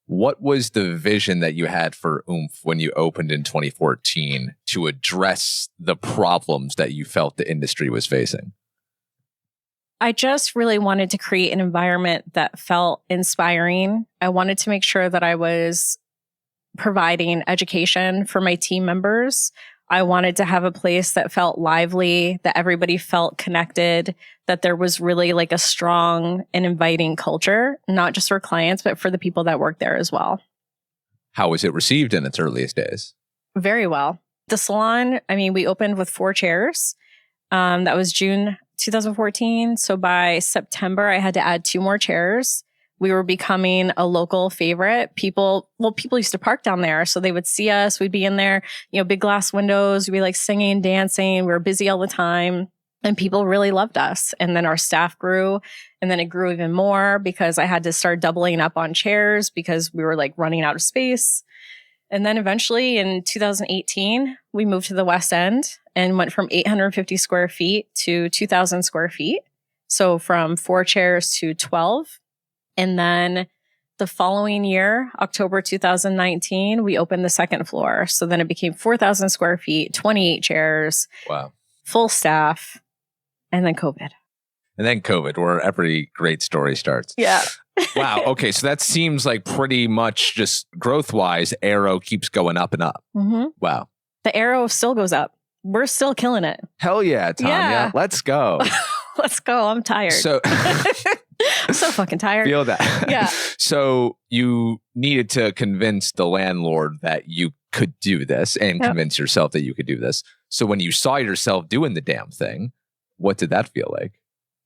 What was the vision that you had for Oomph when you opened in 2014 to address the problems that you felt the industry was facing? I just really wanted to create an environment that felt inspiring. I wanted to make sure that I was providing education for my team members. I wanted to have a place that felt lively, that everybody felt connected, that there was really like a strong and inviting culture, not just for clients, but for the people that work there as well. How was it received in its earliest days? Very well. The salon, I mean, we opened with 4 chairs. That was June 2014. So by September, I had to add 2 more chairs. We were becoming a local favorite. People used to park down there. So they would see us. We'd be in there, big glass windows. We'd be like singing, dancing. We were busy all the time. And people really loved us. And then our staff grew. And then it grew even more because I had to start doubling up on chairs because we were like running out of space. And then eventually in 2018, we moved to the West End and went from 850 square feet to 2,000 square feet. So from 4 chairs to 12. And then the following year, October 2019, we opened the 2nd floor. So then it became 4,000 square feet, 28 chairs. Wow. Full staff. And then COVID. And then COVID, where every great story starts. Yeah. Wow. Okay. So that seems like pretty much just growth-wise, arrow keeps going up and up. Mm-hmm. Wow. The arrow still goes up. We're still killing it. Hell yeah, Tanya. Yeah. Let's go. Let's go. I'm tired. So I'm so fucking tired. Feel that. Yeah. So you needed to convince the landlord that you could do this and convince yourself that you could do this. So when you saw yourself doing the damn thing, what did that feel like?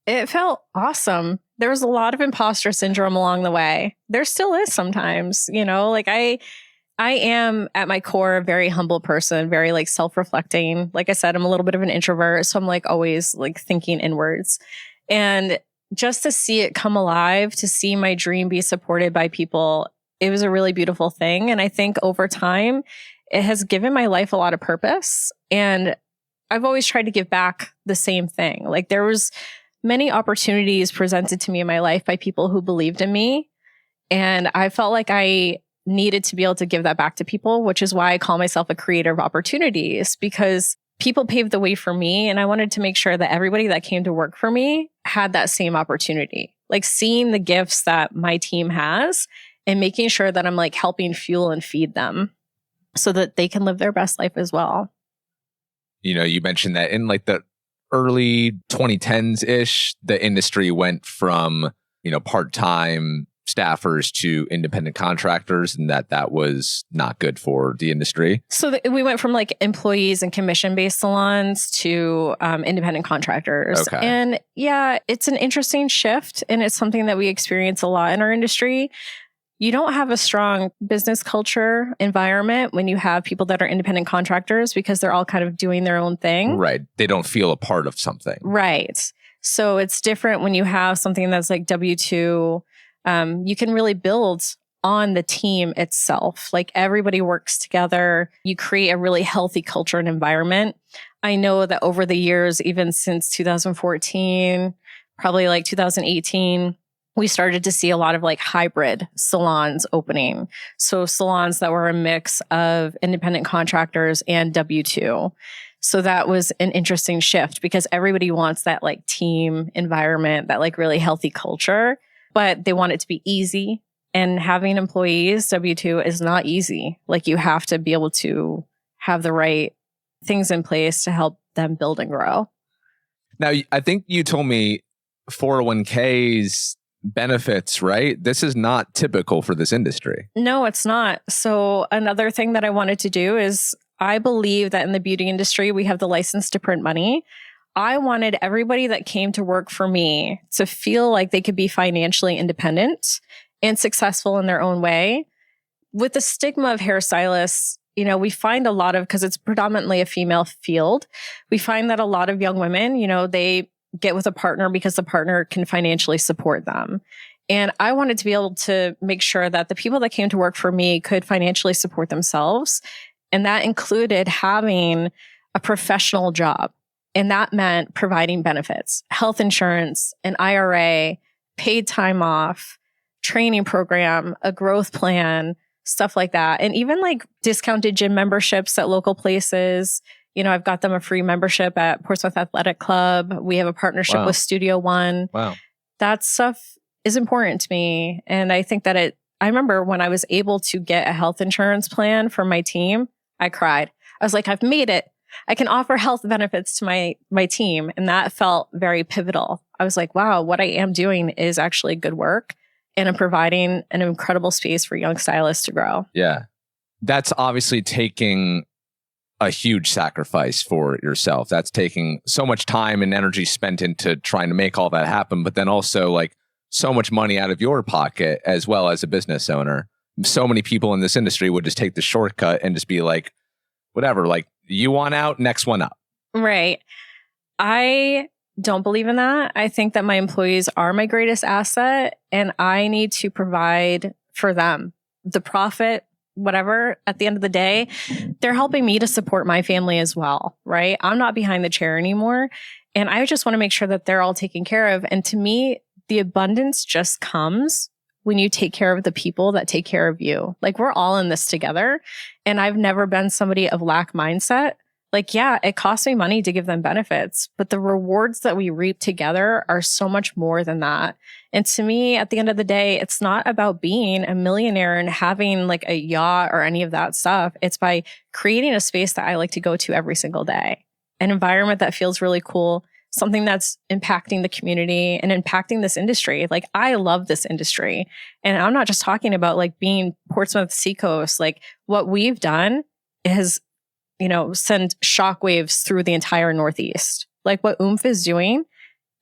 It felt awesome. There was a lot of imposter syndrome along the way. There still is sometimes, like I am at my core a very humble person, very like self-reflecting. Like I said, I'm a little bit of an introvert. So I'm like always like thinking inwards. And just to see it come alive, to see my dream be supported by people, it was a really beautiful thing. And I think over time, it has given my life a lot of purpose. And I've always tried to give back the same thing. Like there was many opportunities presented to me in my life by people who believed in me. And I felt like I needed to be able to give that back to people, which is why I call myself a creator of opportunities, because people paved the way for me. And I wanted to make sure that everybody that came to work for me had that same opportunity, like seeing the gifts that my team has and making sure that I'm like helping fuel and feed them so that they can live their best life as well. You mentioned that in like the early 2010s-ish, the industry went from, part-time staffers to independent contractors, and that was not good for the industry. So we went from like employees and commission-based salons to independent contractors. Okay. And yeah, it's an interesting shift, and it's something that we experience a lot in our industry. You don't have a strong business culture environment when you have people that are independent contractors because they're all kind of doing their own thing. Right. They don't feel a part of something. Right. So it's different when you have something that's like W-2. You can really build on the team itself. Like everybody works together. You create a really healthy culture and environment. I know that over the years, even since 2014, probably like 2018, we started to see a lot of like hybrid salons opening. So salons that were a mix of independent contractors and W-2. So that was an interesting shift because everybody wants that like team environment, that like really healthy culture, but they want it to be easy. And having employees, W-2 is not easy. Like you have to be able to have the right things in place to help them build and grow. Now, I think you told me 401ks benefits, right? This is not typical for this industry. No, it's not. So another thing that I wanted to do is I believe that in the beauty industry, we have the license to print money. I wanted everybody that came to work for me to feel like they could be financially independent and successful in their own way. With the stigma of hairstylists, you know, we find a lot of, because it's predominantly a female field, we find that a lot of young women, you know, they get with a partner because the partner can financially support them. And I wanted to be able to make sure that the people that came to work for me could financially support themselves. And that included having a professional job. And that meant providing benefits, health insurance, an IRA, paid time off, training program, a growth plan, stuff like that. And even like discounted gym memberships at local places. You know, I've got them a free membership at Portsmouth Athletic Club. We have a partnership with Studio One. Wow. That stuff is important to me. And I think that I remember when I was able to get a health insurance plan for my team, I cried. I was like, I've made it. I can offer health benefits to my team. And that felt very pivotal. I was like, wow, what I am doing is actually good work. And I'm providing an incredible space for young stylists to grow. Yeah. That's obviously taking a huge sacrifice for yourself. That's taking so much time and energy spent into trying to make all that happen, but then also like so much money out of your pocket as well as a business owner. So many people in this industry would just take the shortcut and just be like, whatever, like you want out, next one up. Right. I don't believe in that. I think that my employees are my greatest asset and I need to provide for them the profit, whatever. At the end of the day, they're helping me to support my family as well, right? I'm not behind the chair anymore. And I just want to make sure that they're all taken care of. And to me, the abundance just comes when you take care of the people that take care of you. Like we're all in this together. And I've never been somebody of lack mindset. Like, yeah, it costs me money to give them benefits, but the rewards that we reap together are so much more than that. And to me, at the end of the day, it's not about being a millionaire and having like a yacht or any of that stuff. It's by creating a space that I like to go to every single day, an environment that feels really cool, something that's impacting the community and impacting this industry. Like I love this industry. And I'm not just talking about like being Portsmouth Seacoast. Like what we've done is, you know, send shockwaves through the entire Northeast. Like what Oomph is doing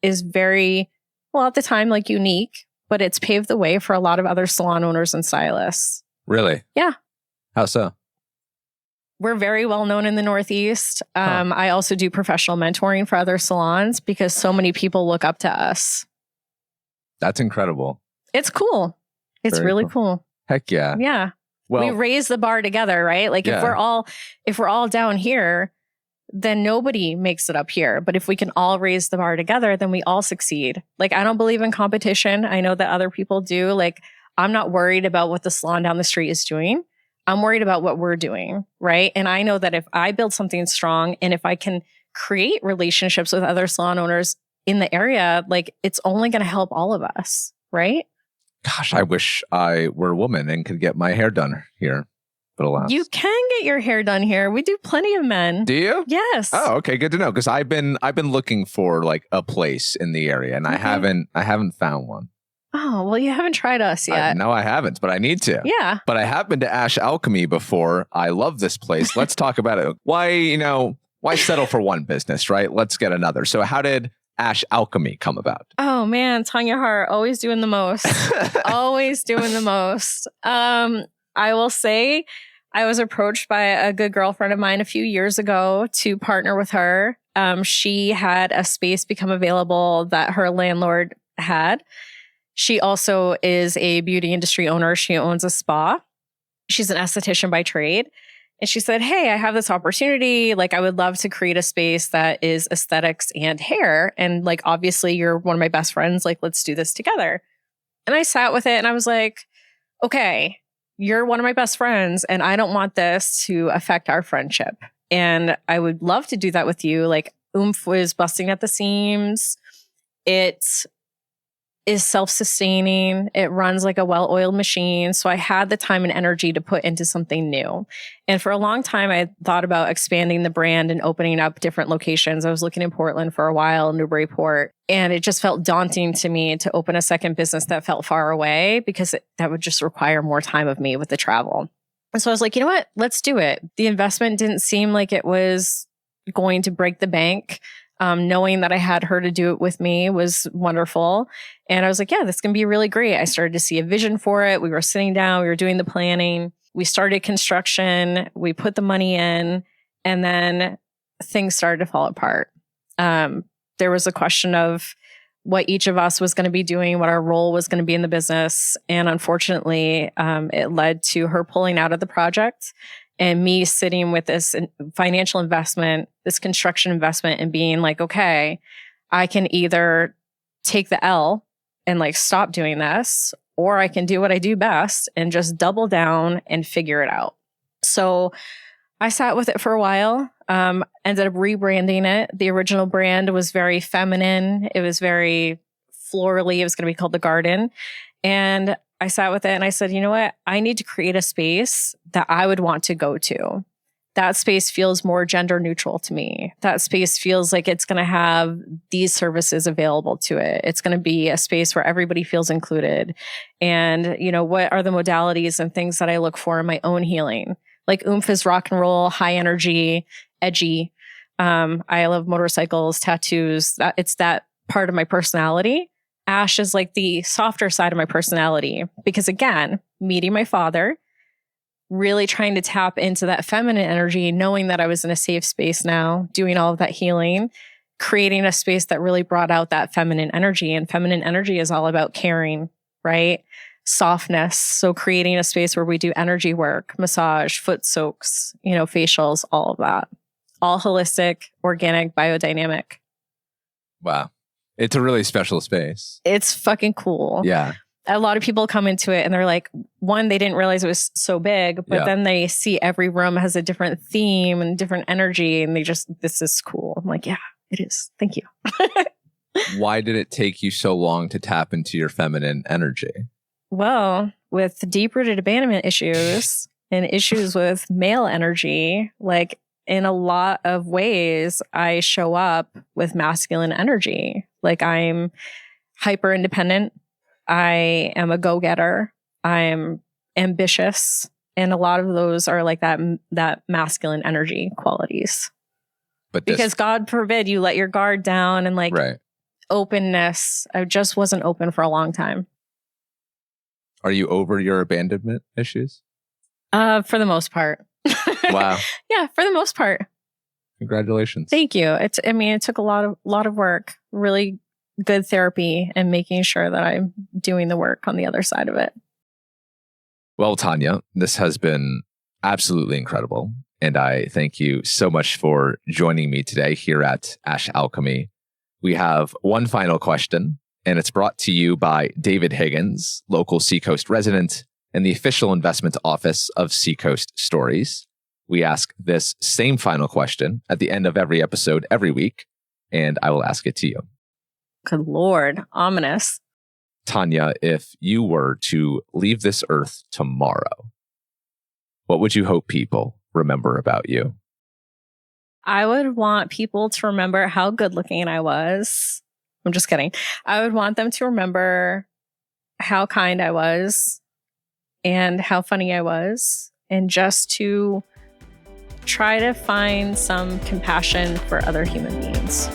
is very, well, at the time, like unique, but it's paved the way for a lot of other salon owners and stylists. Really? Yeah. How so? We're very well known in the Northeast. I also do professional mentoring for other salons because so many people look up to us. That's incredible. It's cool. It's Very really cool. Heck yeah. Yeah. Well, we raise the bar together, right? Like if we're all down here, then nobody makes it up here. But if we can all raise the bar together, then we all succeed. Like I don't believe in competition. I know that other people do. Like I'm not worried about what the salon down the street is doing. I'm worried about what we're doing, right? And I know that if I build something strong and if I can create relationships with other salon owners in the area, like it's only going to help all of us, right? Gosh, I wish I were a woman and could get my hair done here. But alas. You can get your hair done here. We do plenty of men. Do you? Yes. Oh, okay, good to know. Because I've been looking for like a place in the area, and I haven't found one. Oh, well, you haven't tried us yet. No, I haven't, but I need to. Yeah. But I have been to Ash Alchemy before. I love this place. Let's talk about it. Why settle for one business, right? Let's get another. So how did Ash Alchemy come about? Oh man, Tanya Hart, always doing the most. Always doing the most. I will say I was approached by a good girlfriend of mine a few years ago to partner with her. She had a space become available that her landlord had. She also is a beauty industry owner. She owns a spa. She's an esthetician by trade. And she said, hey, I have this opportunity. Like, I would love to create a space that is aesthetics and hair. And like, obviously you're one of my best friends. Like, let's do this together. And I sat with it and I was like, okay, you're one of my best friends and I don't want this to affect our friendship. And I would love to do that with you. Like Oomph was busting at the seams. It is self-sustaining. It runs like a well-oiled machine. So I had the time and energy to put into something new. And for a long time, I thought about expanding the brand and opening up different locations. I was looking in Portland for a while, Newburyport, and it just felt daunting to me to open a second business that felt far away because that would just require more time of me with the travel. And so I was like, you know what? Let's do it. The investment didn't seem like it was going to break the bank. Knowing that I had her to do it with me was wonderful. And I was like, yeah, this can be really great. I started to see a vision for it. We were sitting down, we were doing the planning. We started construction. We put the money in, and then things started to fall apart. There was a question of what each of us was going to be doing, what our role was going to be in the business. And unfortunately, it led to her pulling out of the project and me sitting with this financial investment, this construction investment, and being like, okay, I can either take the L and like stop doing this, or I can do what I do best and just double down and figure it out. So I sat with it for a while, ended up rebranding it. The original brand was very feminine. It was very florally. It was going to be called The Garden. And I sat with it and I said, you know what? I need to create a space that I would want to go to. That space feels more gender neutral to me. That space feels like it's going to have these services available to it. It's going to be a space where everybody feels included. And, you know, what are the modalities and things that I look for in my own healing? Like Oomph is rock and roll, high energy, edgy. I love motorcycles, tattoos. It's that part of my personality. Ash is like the softer side of my personality because, again, meeting my father, really trying to tap into that feminine energy, knowing that I was in a safe space now, doing all of that healing, creating a space that really brought out that feminine energy. And feminine energy is all about caring, right? Softness. So creating a space where we do energy work, massage, foot soaks, you know, facials, all of that. All holistic, organic, biodynamic. Wow. It's a really special space. It's fucking cool. Yeah. A lot of people come into it and they're like, one, they didn't realize it was so big, but then they see every room has a different theme and different energy. And this is cool. I'm like, yeah, it is. Thank you. Why did it take you so long to tap into your feminine energy? Well, with deep-rooted abandonment issues and issues with male energy, like in a lot of ways, I show up with masculine energy. Like I'm hyper independent. I am a go-getter. I'm ambitious. And a lot of those are like that masculine energy qualities. But because God forbid you let your guard down and like openness. I just wasn't open for a long time. Are you over your abandonment issues? For the most part. Wow. Yeah, for the most part. Congratulations. Thank you. It took a lot of work, really good therapy, and making sure that I'm doing the work on the other side of it. Well, Tanya, this has been absolutely incredible. And I thank you so much for joining me today here at Ash Alchemy. We have one final question, and it's brought to you by David Higgins, local Seacoast resident and the official investment office of Seacoast Stories. We ask this same final question at the end of every episode every week, and I will ask it to you. Good Lord, ominous. Tanya, if you were to leave this earth tomorrow, what would you hope people remember about you? I would want people to remember how good looking I was. I'm just kidding. I would want them to remember how kind I was and how funny I was, and just to try to find some compassion for other human beings.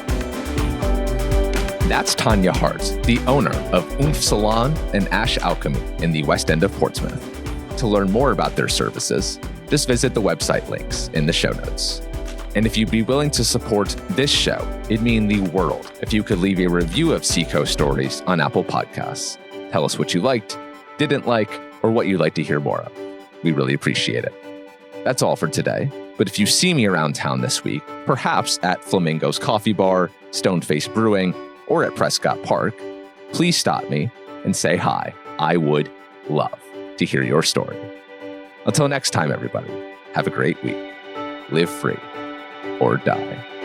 That's Tanya Hart, the owner of Oomph Salon and Ash Alchemy in the West End of Portsmouth. To learn more about their services, just visit the website links in the show notes. And if you'd be willing to support this show, it'd mean the world if you could leave a review of Seacoast Stories on Apple Podcasts. Tell us what you liked, didn't like, or what you'd like to hear more of. We really appreciate it. That's all for today. But if you see me around town this week, perhaps at Flamingo's Coffee Bar, Stoneface Brewing, or at Prescott Park, please stop me and say hi. I would love to hear your story. Until next time, everybody, have a great week. Live free or die.